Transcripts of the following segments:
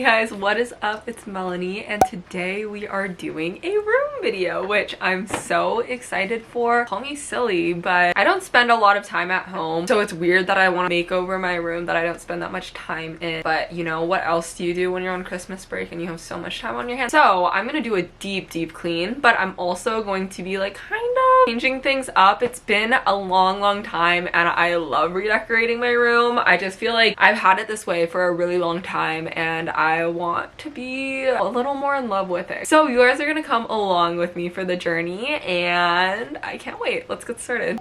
Hey guys, what is up? It's Melanie and today we are doing a room video, which I'm so excited for. Call me silly, but I don't spend a lot of time at home, so it's weird that I want to make over my room that I don't spend that much time in. But you know, what else do you do when you're on Christmas break and you have so much time on your hands? So I'm gonna do a deep clean, but I'm also going to be like kind of changing things up. It's been a long time and I love redecorating my room. I just feel like I've had it this way for a really long time and I want to be a little more in love with it. So you guys are gonna come along with me for the journey and I can't wait. Let's get started.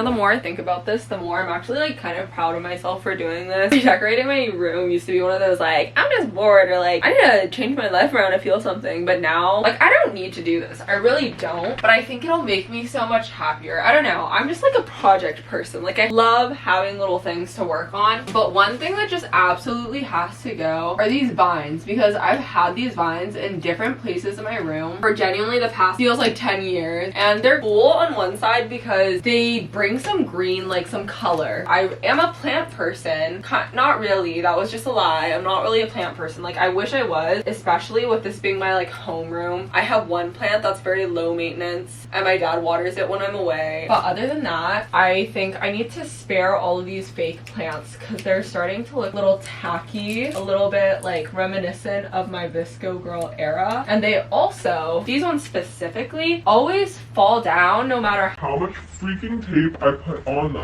The more I think about this, the more I'm actually like kind of proud of myself for doing this. Decorating my room used to be one of those like, I'm just bored or like, I need to change my life around to feel something. But now, like, I don't need to do this. I really don't. But I think it'll make me so much happier. I don't know. I'm just like a project person. Like, I love having little things to work on. But one thing that just absolutely has to go are these vines, because I've had these vines in different places in my room for genuinely the past feels like 10 years. And they're cool on one side because they bring some green, like some color. I am a plant person. Not really, that was just a lie. I'm not really a plant person. Like, I wish I was, especially with this being my like homeroom. I have one plant that's very low maintenance and my dad waters it when I'm away. But other than that, I think I need to spare all of these fake plants because they're starting to look a little tacky, a little bit like reminiscent of my VSCO girl era. And they also, these ones specifically, always fall down no matter how much freaking tape I put on them.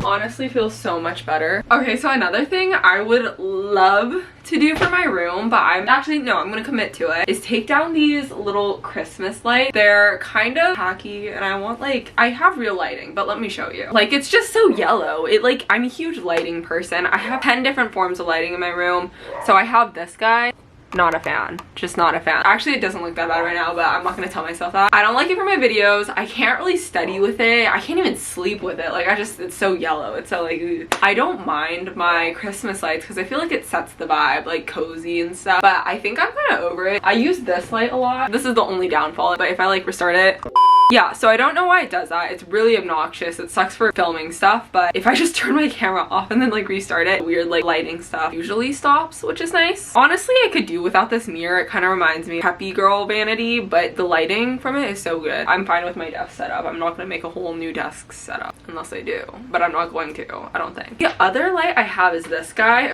Honestly feels so much better. Okay, so another thing I would love to do for my room, but I'm gonna commit to it, is take down these little Christmas lights. They're kind of tacky and I want like, I have real lighting, but let me show you. Like, it's just so yellow. I'm a huge lighting person. I have 10 different forms of lighting in my room. So I have this guy. Not a fan. Just not a fan. Actually, it doesn't look that bad right now, but I'm not gonna tell myself that. I don't like it for my videos. I can't really study with it. I can't even sleep with it. Like, it's so yellow. It's so like, ugh. I don't mind my Christmas lights because I feel like it sets the vibe, like cozy and stuff. But I think I'm kind of over it. I use this light a lot. This is the only downfall, but if I like restart it, yeah, so I don't know why it does that. It's really obnoxious. It sucks for filming stuff, but if I just turn my camera off and then like restart it, weird like lighting stuff usually stops, which is nice. Honestly, I could do without this mirror. It kind of reminds me of Happy Girl vanity, but the lighting from it is so good. I'm fine with my desk setup. I'm not gonna make a whole new desk setup unless I do, but I'm not going to, I don't think. The other light I have is this guy.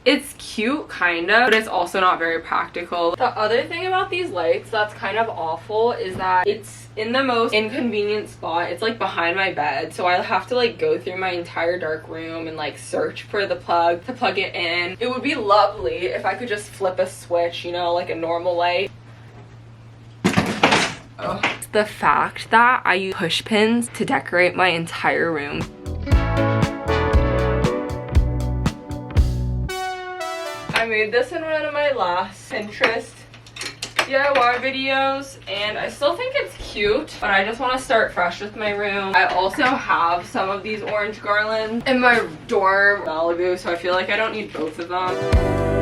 It's cute, kind of, but it's also not very practical. The other thing about these lights that's kind of awful is that it's in the most inconvenient spot. It's like behind my bed, so I'll have to like go through my entire dark room and like search for the plug to plug it in. It would be lovely if I could just flip a switch, you know, like a normal light. Oh. The fact that I use push pins to decorate my entire room. I made this in one of my last Pinterest DIY videos and I still think it's cute, but I just want to start fresh with my room. I also have some of these orange garlands in my dorm Malibu, so I feel like I don't need both of them.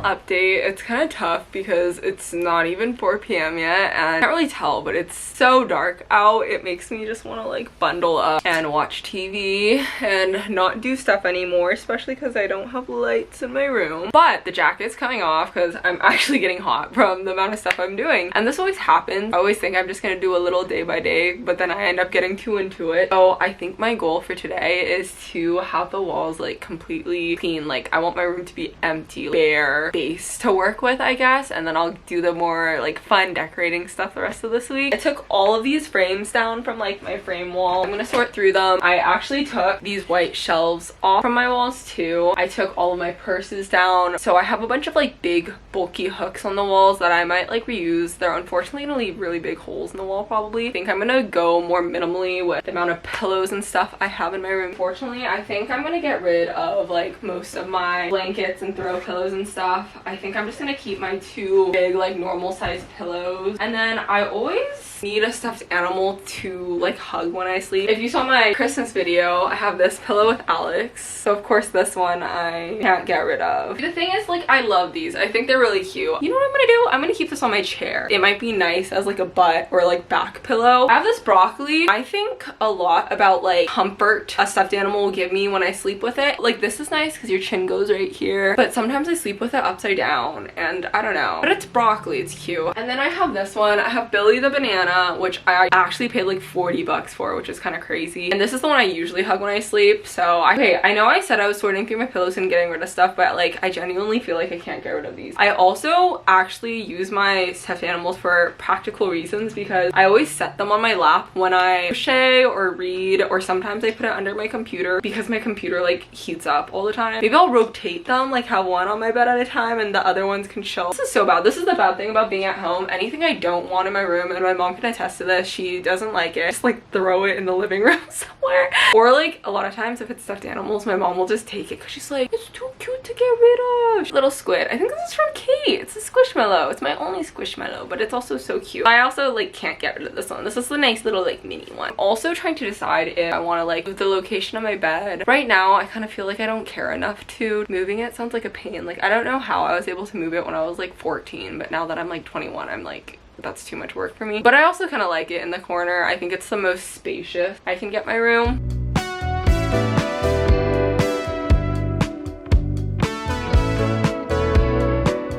Update. It's kind of tough because it's not even 4 p.m. yet and I can't really tell, but it's so dark out. It makes me just want to like bundle up and watch TV and not do stuff anymore, especially because I don't have lights in my room. But the jacket's coming off because I'm actually getting hot from the amount of stuff I'm doing, and this always happens. I always think I'm just gonna do a little day by day, but then I end up getting too into it. So I think my goal for today is to have the walls like completely clean. Like, I want my room to be empty, bare, base to work with, I guess, and then I'll do the more like fun decorating stuff the rest of this week. I took all of these frames down from like my frame wall. I'm gonna sort through them. I actually took these white shelves off from my walls too. I took all of my purses down. So I have a bunch of like big bulky hooks on the walls that I might like reuse. They're unfortunately gonna leave really big holes in the wall probably. I think I'm gonna go more minimally with the amount of pillows and stuff I have in my room. Fortunately, I think I'm gonna get rid of like most of my blankets and throw pillows and stuff. I think I'm just gonna keep my 2 big like normal sized pillows. And then I always need a stuffed animal to like hug when I sleep. If you saw my Christmas video, I have this pillow with Alex. So of course this one I can't get rid of. The thing is, like, I love these. I think they're really cute. You know what I'm gonna do? I'm gonna keep this on my chair. It might be nice as like a butt or like back pillow. I have this broccoli. I think a lot about like comfort a stuffed animal will give me when I sleep with it. Like, this is nice because your chin goes right here, but sometimes I sleep with it upside down and I don't know, but it's broccoli. It's cute. And then I have this one. I have Billy the banana, which I actually paid like 40 bucks for, which is kind of crazy. And this is the one I usually hug when I sleep. So I know I said I was sorting through my pillows and getting rid of stuff, but like I genuinely feel like I can't get rid of these. I also actually use my stuffed animals for practical reasons because I always set them on my lap when I crochet or read, or sometimes I put it under my computer because my computer like heats up all the time. Maybe I'll rotate them, like have one on my bed at a time and the other ones can chill. This is so bad. This is the bad thing about being at home. Anything I don't want in my room, and my mom can attest to this, she doesn't like it, just like throw it in the living room somewhere. Or like a lot of times if it's stuffed animals, my mom will just take it because she's like, it's too cute to get rid of. Little squid. I think this is from Kate. It's a squishmallow. It's my only squishmallow, but it's also so cute. I also like can't get rid of this one. This is the nice little like mini one. I'm also trying to decide if I want to like move the location of my bed. Right now I kind of feel like I don't care enough to. Moving it sounds like a pain. Like, I don't know how I was able to move it when I was like 14, but now that I'm like 21, I'm like, that's too much work for me. But I also kind of like it in the corner. I think it's the most spacious I can get my room.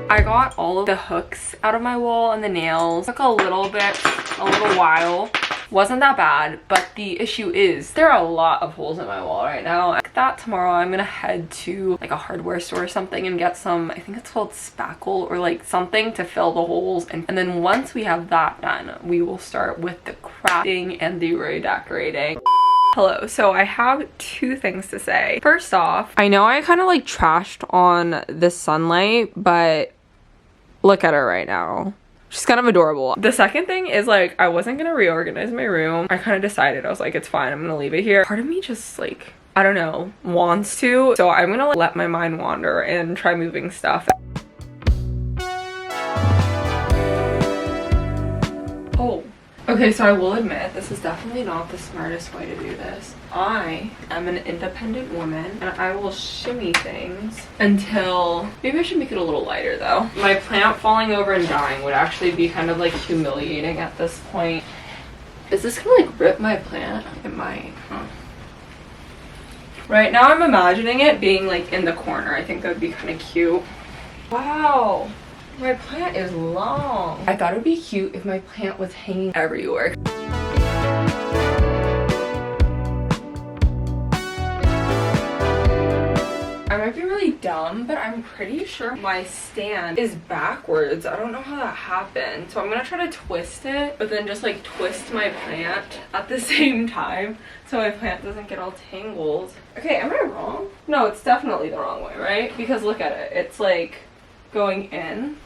I got all of the hooks out of my wall and the nails. Took a little while. Wasn't that bad, but the issue is there are a lot of holes in my wall right now. Like that, tomorrow I'm gonna head to like a hardware store or something and get some, I think it's called spackle or like something to fill the holes, and then once we have that done, we will start with the crafting and the redecorating. Hello, so I have 2 things to say. First off, I know I kind of like trashed on the sunlight, but look at her right now. She's kind of adorable. The second thing is like, I wasn't gonna reorganize my room. I kind of decided, I was like, it's fine, I'm gonna leave it here. Part of me just like, I don't know, wants to. So I'm gonna like, let my mind wander and try moving stuff. Oh. Okay, so I will admit, this is definitely not the smartest way to do this. I am an independent woman, and I will shimmy things until... Maybe I should make it a little lighter, though. My plant falling over and dying would actually be kind of, like, humiliating at this point. Is this gonna, like, rip my plant? It might, huh? Right now, I'm imagining it being, like, in the corner. I think that would be kind of cute. Wow! My plant is long. I thought it would be cute if my plant was hanging everywhere. I might be really dumb, but I'm pretty sure my stand is backwards. I don't know how that happened. So I'm gonna try to twist it, but then just like twist my plant at the same time so my plant doesn't get all tangled. Okay, am I wrong? No, it's definitely the wrong way, right? Because look at it. It's like going in.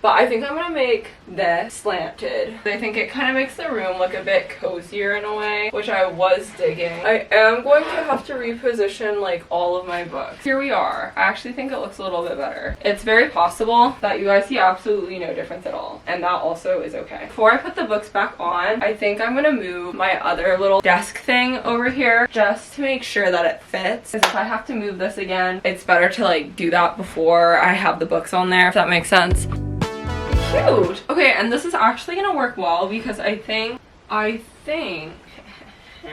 But I think I'm gonna make this slanted. I think it kind of makes the room look a bit cozier in a way, which I was digging. I am going to have to reposition like all of my books. Here we are. I actually think it looks a little bit better. It's very possible that you guys see absolutely no difference at all, and that also is okay. Before I put the books back on, I think I'm gonna move my other little desk thing over here just to make sure that it fits. Because if I have to move this again, it's better to like do that before I have the books on there, if that makes sense. Cute. Okay, and this is actually gonna work well because I think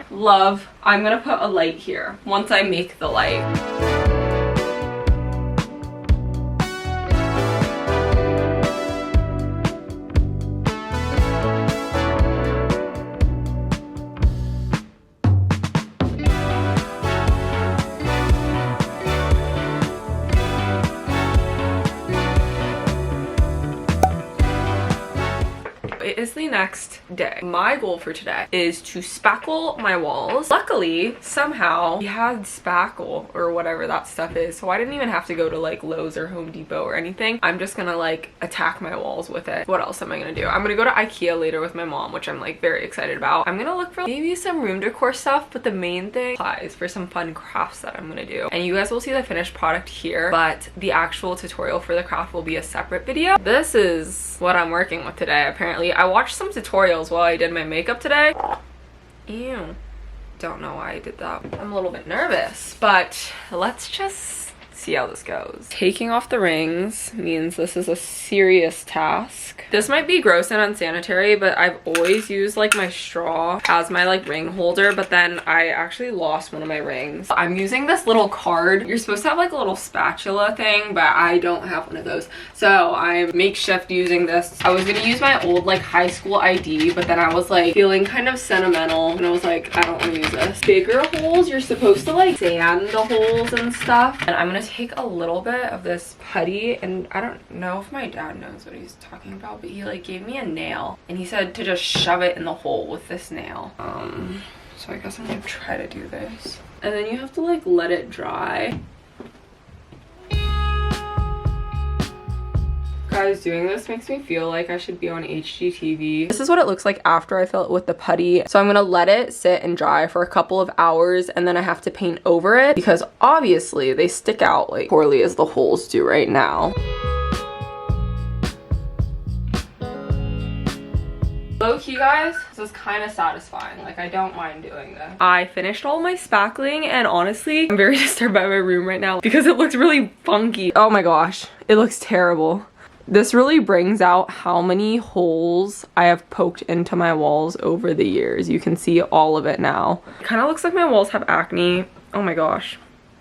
love, I'm gonna put a light here once I make the light. is the next day. My goal for today is to spackle my walls. Luckily, somehow, we had spackle or whatever that stuff is, so I didn't even have to go to like Lowe's or Home Depot or anything. I'm just gonna like attack my walls with it. What else am I gonna do? I'm gonna go to IKEA later with my mom, which I'm like very excited about. I'm gonna look for maybe some room decor stuff, but the main thing is for some fun crafts that I'm gonna do. And you guys will see the finished product here, but the actual tutorial for the craft will be a separate video. This is what I'm working with today. Apparently, I watched some tutorials while I did my makeup today. Ew. Don't know why I did that. I'm a little bit nervous, but let's just see how this goes. Taking off the rings means this is a serious task. This might be gross and unsanitary, but I've always used like my straw as my like ring holder, but then I actually lost one of my rings. I'm using this little card. You're supposed to have like a little spatula thing, but I don't have one of those. So I'm makeshift using this. I was gonna use my old like high school ID, but then I was like feeling kind of sentimental and I was like, I don't want to use this. Bigger holes, you're supposed to like sand the holes and stuff. And I'm gonna take a little bit of this putty, and I don't know if my dad knows what he's talking about, but he like gave me a nail and he said to just shove it in the hole with this nail. So I guess I'm gonna try to do this, and then you have to like let it dry. Guys, doing this makes me feel like I should be on HGTV. This is what it looks like after I fill it with the putty. So I'm gonna let it sit and dry for a couple of hours, and then I have to paint over it because obviously they stick out like poorly as the holes do right now. Low-key, guys, this is kind of satisfying. Like, I don't mind doing this. I finished all my spackling, and honestly, I'm very disturbed by my room right now because it looks really funky. Oh my gosh, it looks terrible. This really brings out how many holes I have poked into my walls over the years. You can see all of it now. It kind of looks like my walls have acne. Oh my gosh.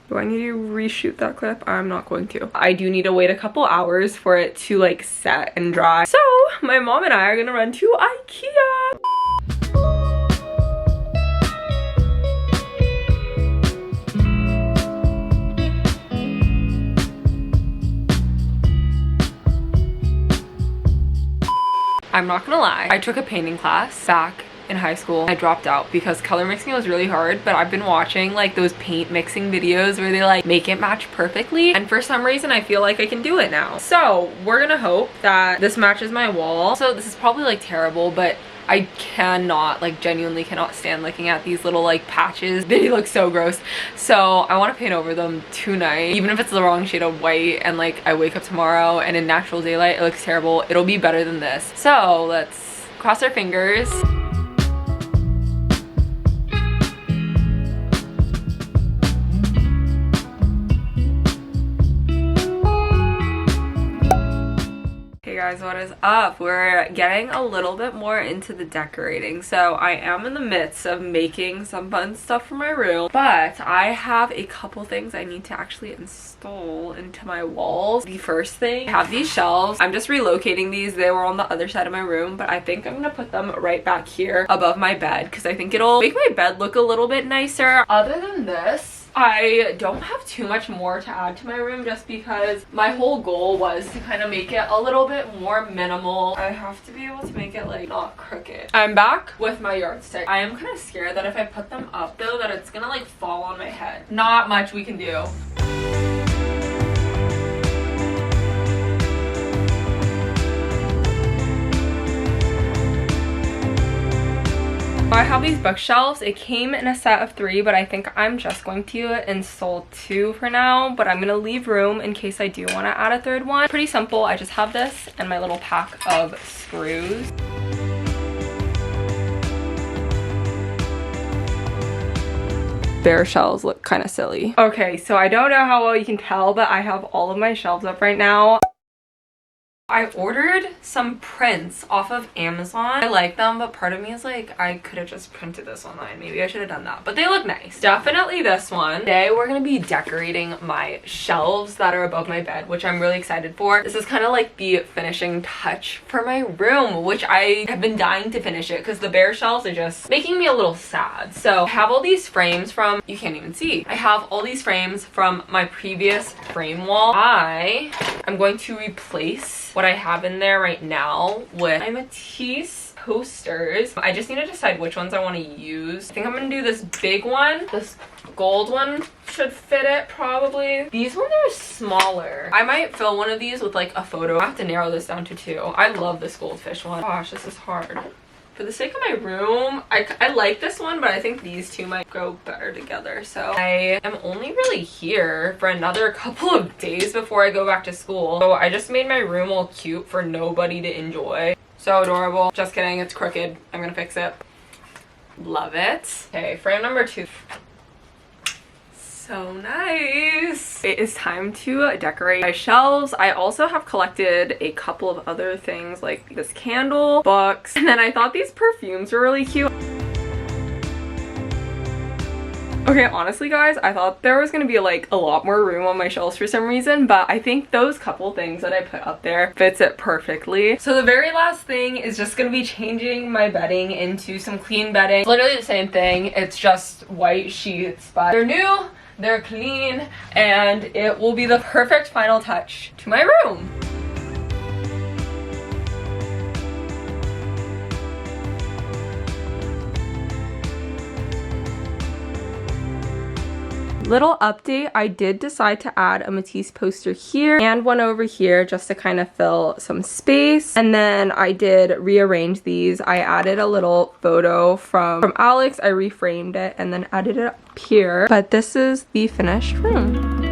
Do I need to reshoot that clip? I'm not going to. I do need to wait a couple hours for it to like set and dry. So my mom and I are gonna run to IKEA. I'm not gonna lie, I took a painting class back in high school. I dropped out because color mixing was really hard, but I've been watching like those paint mixing videos where they like make it match perfectly, and for some reason I feel like I can do it now. So we're gonna hope that this matches my wall. So this is probably like terrible, but I cannot, like genuinely cannot stand looking at these little like patches. They look so gross. So I want to paint over them tonight, even if it's the wrong shade of white, and like I wake up tomorrow and in natural daylight it looks terrible. It'll be better than this. So let's cross our fingers. Guys, what is up? We're getting a little bit more into the decorating. So I am in the midst of making some fun stuff for my room, but I have a couple things I need to actually install into my walls. The first thing, I have these shelves. I'm just relocating these. They were on the other side of my room, but I think I'm gonna put them right back here above my bed because I think it'll make my bed look a little bit nicer. Other than this, I don't have too much more to add to my room just because my whole goal was to kind of make it a little bit more minimal. I have to be able to make it like not crooked. I'm back with my yardstick. I am kind of scared that if I put them up though that it's gonna like fall on my head. Not much we can do. I have these bookshelves. It came in a set of 3, but I think I'm just going to install 2 for now, but I'm gonna leave room in case I do want to add a 3rd one. Pretty simple. I just have this and my little pack of screws. Bare shelves look kind of silly. Okay, so I don't know how well you can tell, but I have all of my shelves up right now. I ordered some prints off of Amazon. I like them, but part of me is like, I could have just printed this online. Maybe I should have done that, but they look nice. Definitely this one. Today, we're gonna be decorating my shelves that are above my bed, which I'm really excited for. This is kind of like the finishing touch for my room, which I have been dying to finish it because the bare shelves are just making me a little sad. So I have all these frames from, you can't even see. I have all these frames from my previous frame wall. I am going to replace what I have in there right now with my Matisse posters. I just need to decide which ones I want to use. I think I'm gonna do this big one. This gold one should fit it probably. These ones are smaller. I might fill one of these with like a photo. I have to narrow this down to 2. I love this goldfish one. Gosh, this is hard. For the sake of my room, I like this one, but I think these two might go better together. So I am only really here for another couple of days before I go back to school. So I just made my room all cute for nobody to enjoy. So adorable. Just kidding, it's crooked. I'm gonna fix it. Love it. Okay, frame number 2. So nice. It is time to decorate my shelves. I also have collected a couple of other things like this candle, books, and then I thought these perfumes were really cute. Okay, honestly guys, I thought there was gonna be like a lot more room on my shelves for some reason, but I think those couple things that I put up there fits it perfectly. So the very last thing is just gonna be changing my bedding into some clean bedding. It's literally the same thing, it's just white sheets, but they're new, they're clean, and it will be the perfect final touch to my room. Little update, I did decide to add a Matisse poster here and one over here just to kind of fill some space. And then I did rearrange these. I added a little photo from Alex. I reframed it and then added it up here. But this is the finished room.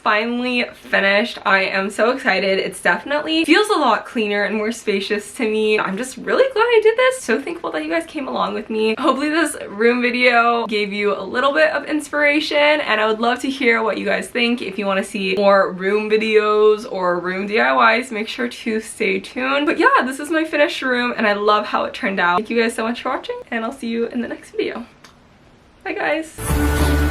Finally finished. I am so excited. It's definitely feels a lot cleaner and more spacious to me. I'm just really glad I did this. So thankful that you guys came along with me. Hopefully this room video gave you a little bit of inspiration, and I would love to hear what you guys think. If you want to see more room videos or room DIYs, make sure to stay tuned. But yeah, this is my finished room and I love how it turned out. Thank you guys so much for watching, and I'll see you in the next video. Bye guys.